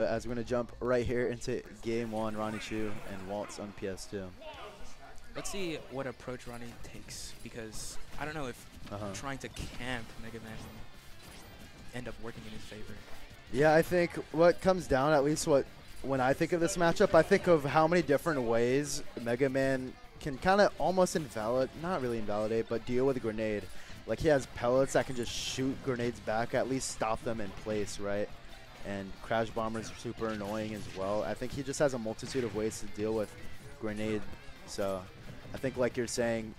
as we're going to jump right here into game one, Ronnie Chu and Waltz on PS2. Let's see what approach Ronnie takes, because I don't know if trying to camp Mega Man will end up working in his favor. Yeah, I think what comes down, at least when I think of this matchup, I think of how many different ways Mega Man can kind of almost not really invalidate, but deal with a grenade. Like, he has pellets that can just shoot grenades back, at least stop them in place, right? And Crash Bombers are super annoying as well. I think he just has a multitude of ways to deal with grenade. So I think, like you're saying,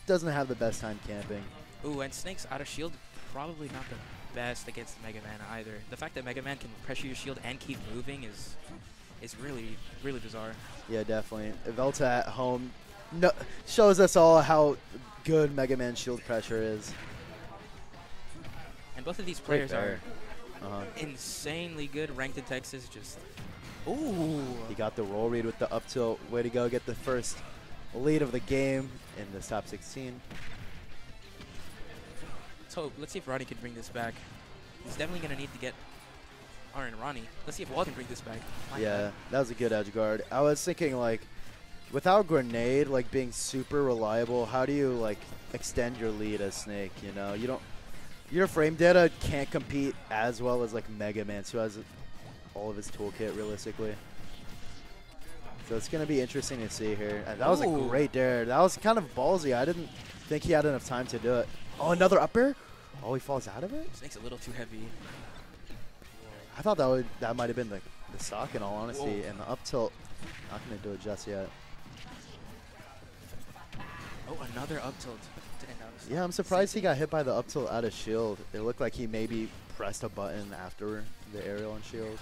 doesn't have the best time camping. Ooh, and Snake's out of shield, probably not the best against Mega Man either. The fact that Mega Man can pressure your shield and keep moving is really, really bizarre. Yeah, definitely. Velta at home shows us all how good Mega Man shield pressure is. And both of these players are insanely good. Ranked in Texas, just ooh. He got the roll read with the up tilt. Way to go, get the first lead of the game in this top 16. So let's see if Ronnie can bring this back. He's definitely going to need to get and Ronnie. Let's see if Walt can bring this back. Yeah, that was a good edge guard. I was thinking, like, without grenade, like, being super reliable, how do you, like, extend your lead as Snake, you know? Your frame data can't compete as well as, like, Mega Man, who has all of his toolkit, realistically. So it's going to be interesting to see here. And that was a great dare. That was kind of ballsy. I didn't think he had enough time to do it. Oh, another up air? Oh, he falls out of it? Snake's a little too heavy. I thought that might have been the stock, in all honesty. Whoa. And the up tilt, not going to do it just yet. Oh, another up tilt. Didn't notice. Yeah, I'm surprised he got hit by the up tilt out of shield. It looked like he maybe pressed a button after the aerial and shield.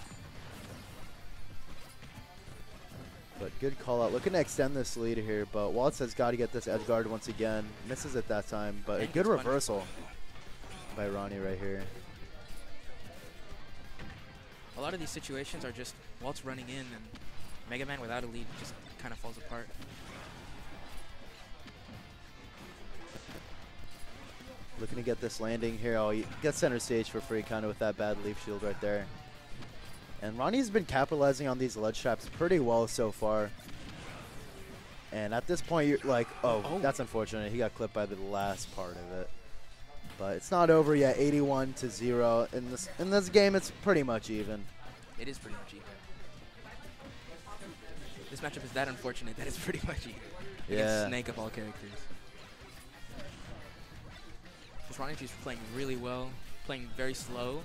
But good call out. Looking to extend this lead here, but Waltz has got to get this edge guard once again. Misses it that time, but a good reversal by Ronnie right here. A lot of these situations are just Waltz running in, and Mega Man without a lead just kind of falls apart. Looking to get this landing here. Oh, he gets center stage for free, kind of with that bad leaf shield right there. And Ronnie's been capitalizing on these ledge traps pretty well so far. And at this point, you're like, oh, that's unfortunate. He got clipped by the last part of it. But it's not over yet. 81-0. In this game, it's pretty much even. It is pretty much even. This matchup is that unfortunate that it's pretty much even. Yeah. Snake of all characters. Just Ronnie Chu's playing really well, playing very slow.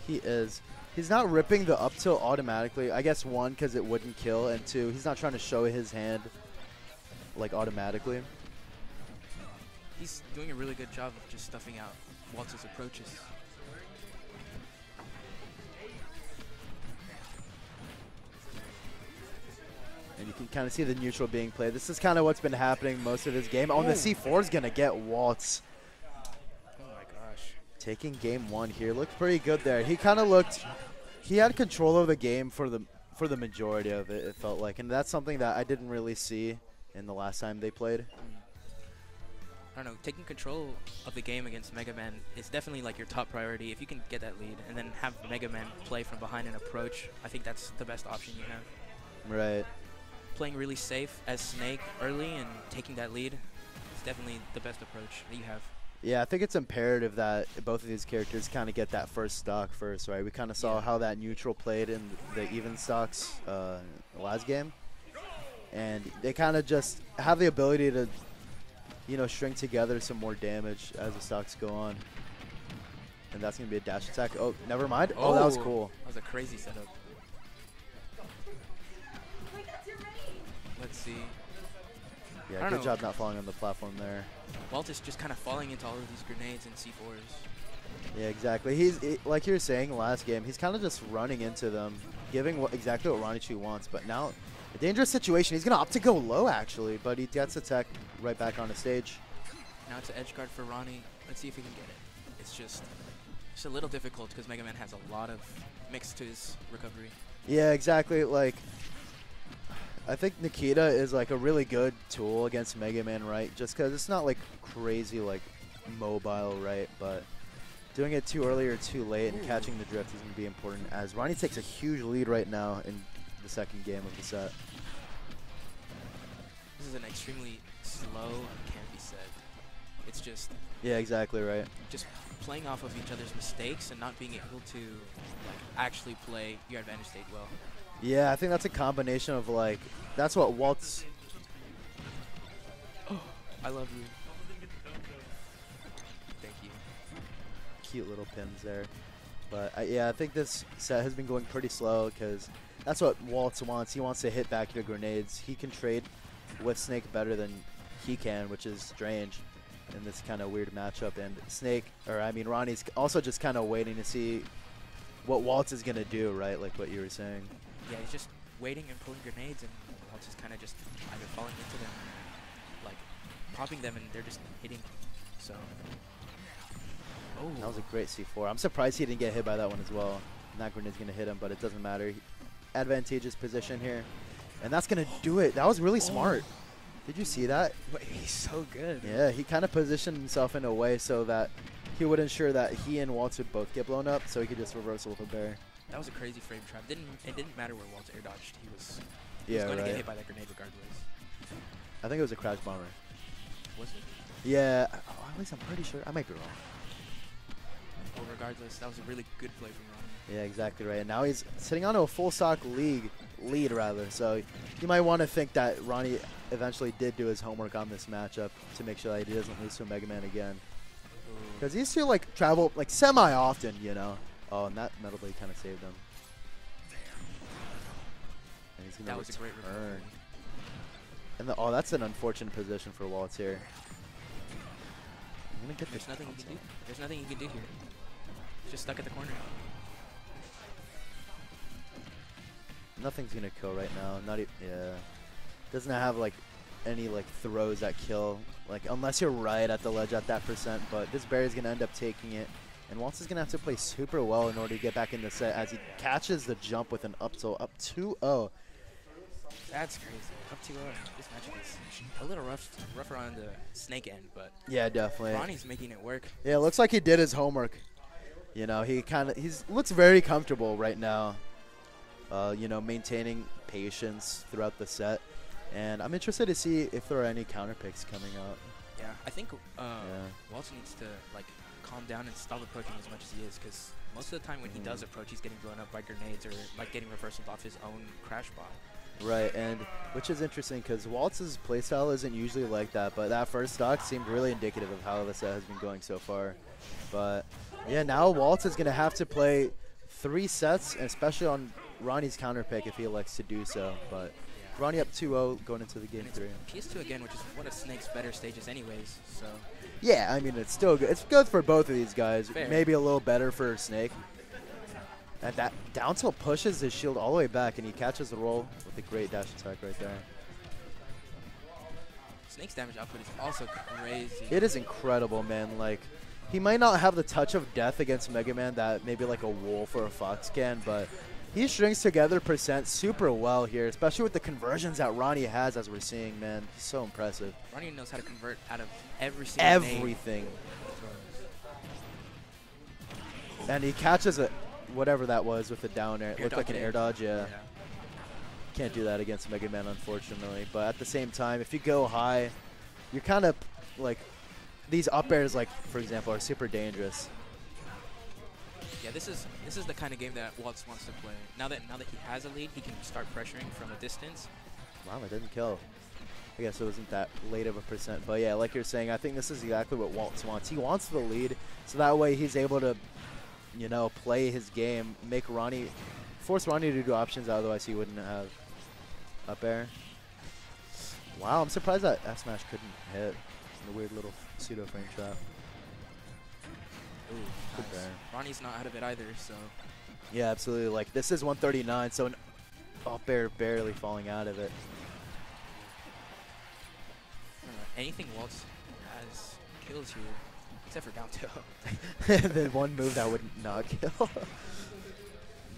He is. He's not ripping the up tilt automatically. I guess one, because it wouldn't kill, and two, he's not trying to show his hand like automatically. He's doing a really good job of just stuffing out Waltz's approaches. And you can kind of see the neutral being played. This is kind of what's been happening most of this game. Oh, and the C4 is going to get Waltz. Oh my gosh. Taking game one here. Looked pretty good there. He kind of looked, he had control of the game for the majority of it, it felt like. And that's something that I didn't really see in the last time they played. I don't know, taking control of the game against Mega Man is definitely like your top priority. If you can get that lead and then have Mega Man play from behind and approach, I think that's the best option you have. Right. Playing really safe as Snake early and taking that lead is definitely the best approach that you have. Yeah, I think it's imperative that both of these characters kind of get that first stock first, right? We kind of saw how that neutral played in the even stocks last game. And they kind of just have the ability to, you know, string together some more damage as the stocks go on. And that's going to be a dash attack. Oh, never mind. Oh, that was cool. That was a crazy setup. Let's see. Yeah, good job not falling on the platform there. Walt is just kind of falling into all of these grenades and C4s. Yeah, exactly. Like you were saying last game, he's kind of just running into them, giving exactly what Ronnie Chu wants. But now, a dangerous situation. He's going to opt to go low, actually, but he gets the tech right back on the stage. Now it's an edge guard for Ronnie. Let's see if he can get it. It's just a little difficult because Mega Man has a lot of mix to his recovery. Yeah, exactly. Like, I think Nikita is like a really good tool against Mega Man, right? Just because it's not like crazy like mobile, right? But Doing it too early or too late and catching the drift is going to be important, as Ronnie takes a huge lead right now in the second game of the set. This is an extremely slow campy set. It's just Yeah, exactly right. just playing off of each other's mistakes and not being able to like actually play your advantage state well. Yeah, I think that's a combination of like, that's what Waltz. I love you. Thank you. Cute little pins there. But yeah, I think this set has been going pretty slow because that's what Waltz wants. He wants to hit back your grenades. He can trade with Snake better than he can, which is strange in this kind of weird matchup. And Snake, or I mean Ronnie's also just kind of waiting to see what Waltz is going to do, right? Like what you were saying. Yeah, he's just waiting and pulling grenades, and Waltz is kind of just either falling into them, like popping them, and they're just hitting. So. Oh. That was a great C4. I'm surprised he didn't get hit by that one as well. That grenade's going to hit him, but it doesn't matter. Advantageous position here. And that's going to do it. That was really smart. Did you see that? Wait, he's so good. Yeah, he kind of positioned himself in a way so that he would ensure that he and Waltz would both get blown up, so he could just reversal with a bear. That was a crazy frame trap. It didn't matter where Waltz air dodged. He was Yeah, going to right. get hit by that grenade regardless. I think it was a crash bomber. Was it? Yeah, at least I'm pretty sure. I might be wrong. Well, regardless, that was a really good play from Ronnie. Yeah, exactly right. And now he's sitting on a full stock lead rather. So you might want to think that Ronnie eventually did do his homework on this matchup to make sure that he doesn't lose to Mega Man again. Because he used to like travel like semi-often, you know. Oh, and that Metal Blade kind of saved him. And he's gonna That was a great return. return. And oh, that's an unfortunate position for Waltz here. I'm gonna get There's this. nothing he can do. There's nothing he can do here. He's just stuck at the corner. Nothing's gonna kill right now. Not even. Yeah. Doesn't have like any like throws that kill. Like unless you're right at the ledge at that percent. But this Barry's gonna end up taking it. And Waltz is gonna have to play super well in order to get back in the set as he catches the jump with an up tilt up 2-0. That's crazy. Up 2-0. This matchup is a little rougher on the Snake end, but Yeah, definitely. Ronnie's making it work. Yeah, it looks like he did his homework. You know, he looks very comfortable right now. You know, maintaining patience throughout the set. And I'm interested to see if there are any counter picks coming out. Yeah, I think Waltz needs to like calm down and stop approaching as much as he is, because most of the time when he does approach, he's getting blown up by grenades or like getting reversals off his own crash bot. Right, and which is interesting because Waltz's playstyle isn't usually like that, but that first stock seemed really indicative of how the set has been going so far. But yeah, now Waltz is going to have to play 3 sets, and especially on Ronnie's counter pick if he elects to do so. But Ronnie up 2-0 going into the game And 3. it's PS2 again, which is one of Snake's better stages anyways, so Yeah, I mean, it's still good. It's good for both of these guys. Fair. Maybe a little better for Snake. And that down tilt pushes his shield all the way back, and he catches the roll with a great dash attack right there. Snake's damage output is also crazy. It is incredible, man. Like, he might not have the touch of death against Mega Man that maybe like a Wolf or a Fox can, but he strings together percent super well here, especially with the conversions that Ronnie has, as we're seeing, man. He's so impressive. Ronnie knows how to convert out of every single nade Everything. he throws. And he catches it, whatever that was, with a down air. It Air looked like an dodge air air. dodge, yeah. Can't do that against Mega Man, unfortunately. But at the same time, if you go high, you're kind of like, these up airs, like for example, are super dangerous. Yeah, this is the kind of game that Waltz wants to play. Now that he has a lead, he can start pressuring from a distance. Wow, it didn't kill. I guess it wasn't that late of a percent. But yeah, like you're saying, I think this is exactly what Waltz wants. He wants the lead, so that way he's able to, you know, play his game, make Ronnie, force Ronnie to do options, otherwise he wouldn't have up air. Wow, I'm surprised that F smash couldn't hit. The weird little pseudo frame trap. Ooh, Good nice. there. Ronnie's not out of it either, so Yeah, absolutely. Like, this is 139, so an up air barely falling out of it. I don't know, anything Waltz has kills here, except for down tilt. The one move that would not kill.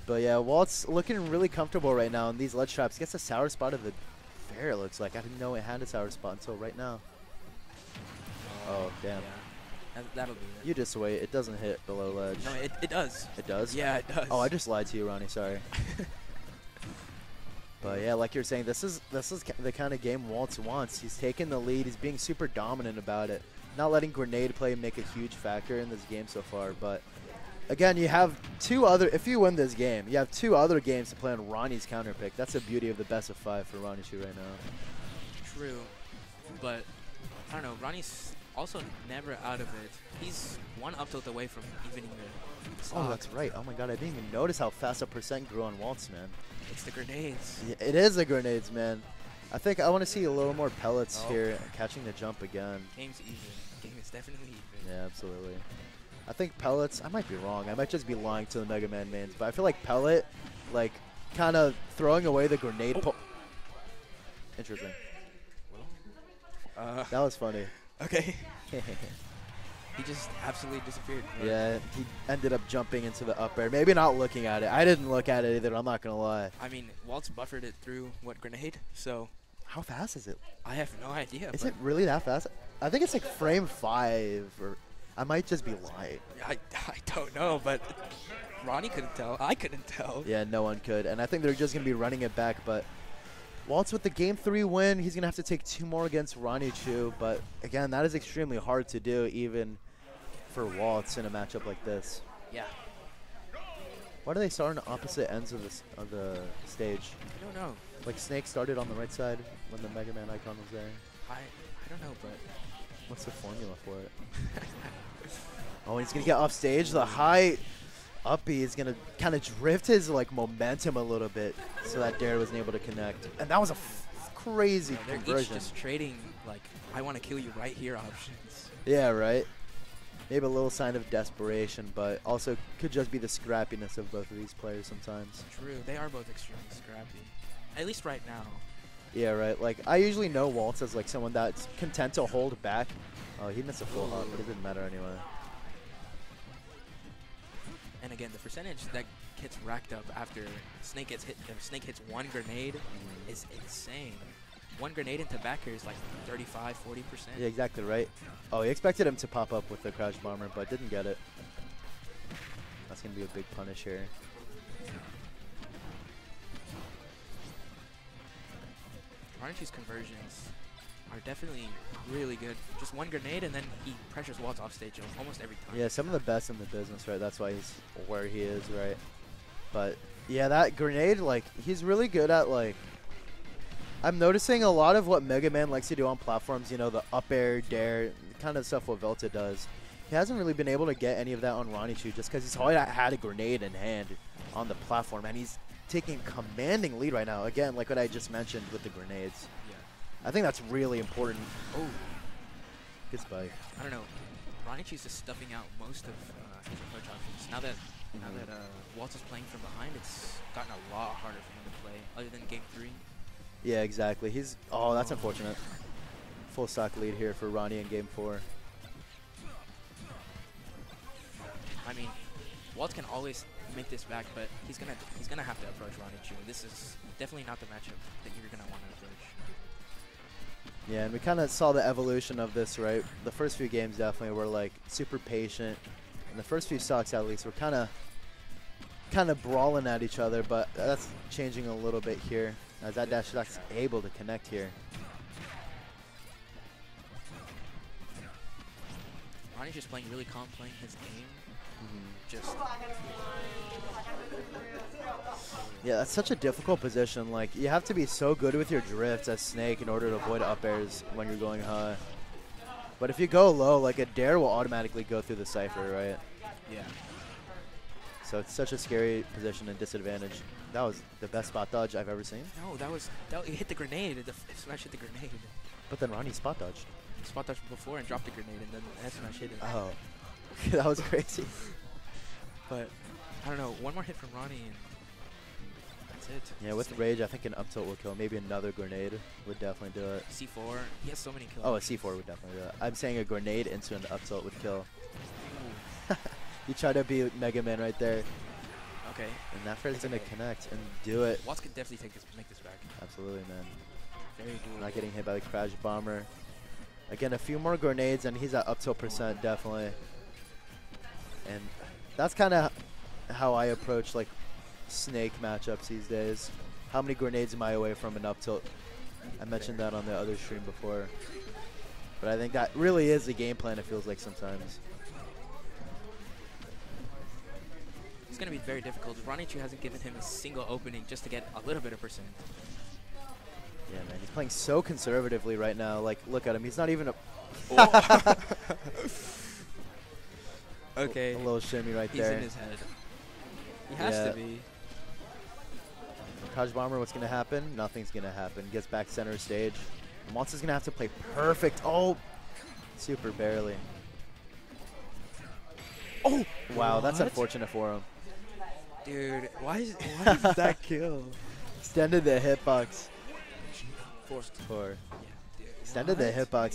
But yeah, Waltz looking really comfortable right now in these ledge traps. Gets a sour spot of the fair, it looks like. I didn't know it had a sour spot until right now. Oh, damn. Yeah. That'll be it. You just wait. It doesn't hit below ledge. No, it does. It does? Yeah, it does. Oh, I just lied to you, Ronnie. Sorry. But yeah, like you're saying, this is the kind of game Waltz wants. He's taking the lead. He's being super dominant about it. Not letting grenade play make a huge factor in this game so far. But again, you have two other. If you win this game, you have two other games to play on Ronnie's counter pick. That's the beauty of the best of 5 for Ronnie Chu right now. True, but I don't know. Ronnie's also never out of it. He's one up tilt away from evening the stock. Oh, that's right. Oh my God, I didn't even notice how fast a percent grew on Waltz, man. It's the grenades. Yeah, it is the grenades, man. I think I want to see a little more pellets Oh. here, catching the jump again. Game's even. Game is definitely even. Yeah, absolutely. I think pellets, I might be wrong. I might just be lying to the Mega Man mains, but I feel like pellet, like, kind of throwing away the grenade. Interesting. That was funny. Okay. He just absolutely disappeared. Yeah, he ended up jumping into the up air. Maybe not looking at it. I didn't look at it either, I'm not going to lie. I mean, Waltz buffered it through what grenade? So How fast is it? I have no idea. Is but it really that fast? I think it's like frame 5, or I might just be lying. I don't know, but Ronnie couldn't tell. I couldn't tell. Yeah, no one could. And I think they're just going to be running it back. But Waltz with the Game 3 win, he's going to have to take 2 more against Ronnie Chu. But again, that is extremely hard to do, even for Waltz in a matchup like this. Yeah. Why do they start on opposite ends of the stage? I don't know. Like Snake started on the right side when the Mega Man icon was there. I don't know, but What's the formula for it? Oh, he's going to get off stage. The high uppy is going to kind of drift his like momentum a little bit so that Dare wasn't able to connect. And that was a crazy they're each conversion. just trading like I want to kill you right here options. Yeah, right? Maybe a little sign of desperation, but also could just be the scrappiness of both of these players sometimes. True, they are both extremely scrappy. At least right now. Yeah, right. Like, I usually know Waltz as like someone that's content to hold back. Oh, he missed a full hop, but it didn't matter anyway. And again, the percentage that gets racked up after Snake gets hit, if Snake hits one grenade is insane. One grenade into backer is like 35, 40%. Yeah, exactly right. Oh, he expected him to pop up with the Crash Bomber, but didn't get it. That's going to be a big punish here. Ronnie's conversions are definitely really good. Just one grenade and then he pressures Waltz off stage almost every time. Yeah, some of the best in the business, right? That's why he's where he is, right? But yeah, that grenade, like, he's really good at, like, I'm noticing a lot of what Mega Man likes to do on platforms, you know, the up air, dare, kind of stuff what Velta does. He hasn't really been able to get any of that on Ronnie Chu just because he's always had a grenade in hand on the platform, and he's taking commanding lead right now. Again, like what I just mentioned with the grenades. Yeah. I think that's really important. Oh. Good spike. I don't know. Ronnie Chu's just stuffing out most of his approach options. Now that Waltz is playing from behind, it's gotten a lot harder for him to play, other than game 3. Yeah, exactly. He's that's unfortunate. Full stock lead here for Ronnie in game 4. I mean, Waltz can always make this back, but he's gonna have to approach Ronnie Chu. This is definitely not the matchup that you're gonna want to approach. Yeah, and we kind of saw the evolution of this, right? The first few games definitely were like super patient, and the first few stocks at least were kind of brawling at each other, but that's changing a little bit here as that dash attack's able to connect here. Ronnie's just playing really calm, playing his game. Just yeah, that's such a difficult position. Like, you have to be so good with your drifts as Snake in order to avoid up airs when you're going high. But if you go low, like a dare will automatically go through the cipher, right? yeah. So it's such a scary position and disadvantage. That was the best spot dodge I've ever seen. No, that hit the grenade. The smash hit the grenade. But then Ronnie spot dodged. Spot touched before and dropped the grenade, and then F smash hit it. Oh, that was crazy. But I don't know. One more hit from Ronnie, and that's it. Yeah, with Snake. Rage, I think an up tilt will kill. Maybe another grenade would definitely do it. C4. He has so many kills. Oh, a C4 would definitely do it. I'm saying a grenade into an up tilt would kill. You try to be Mega Man right there. Okay. And that Fred's It's going to okay. connect and do it. Waltz could definitely make this back. Absolutely, man. Very doable. Not getting hit by the Crash Bomber. Again, a few more grenades, and he's at up tilt percent, definitely. And that's kind of how I approach, like, Snake matchups these days. How many grenades am I away from an up tilt? I mentioned that on the other stream before. But I think that really is the game plan, it feels like sometimes. It's going to be very difficult. Ronichu hasn't given him a single opening just to get a little bit of percent. Yeah, man, he's playing so conservatively right now. Like, look at him. He's not even a... Okay. A little shimmy right He's there. in his head. He has Yeah. to be. Taj Bomber, what's going to happen? Nothing's going to happen. Gets back center stage. Monster's going to have to play perfect. Oh, super barely. Oh! Wow, that's What? unfortunate for him. Dude, why is that kill? Extended the hitbox Forced. for... Yeah, dude. Extended the What? hitbox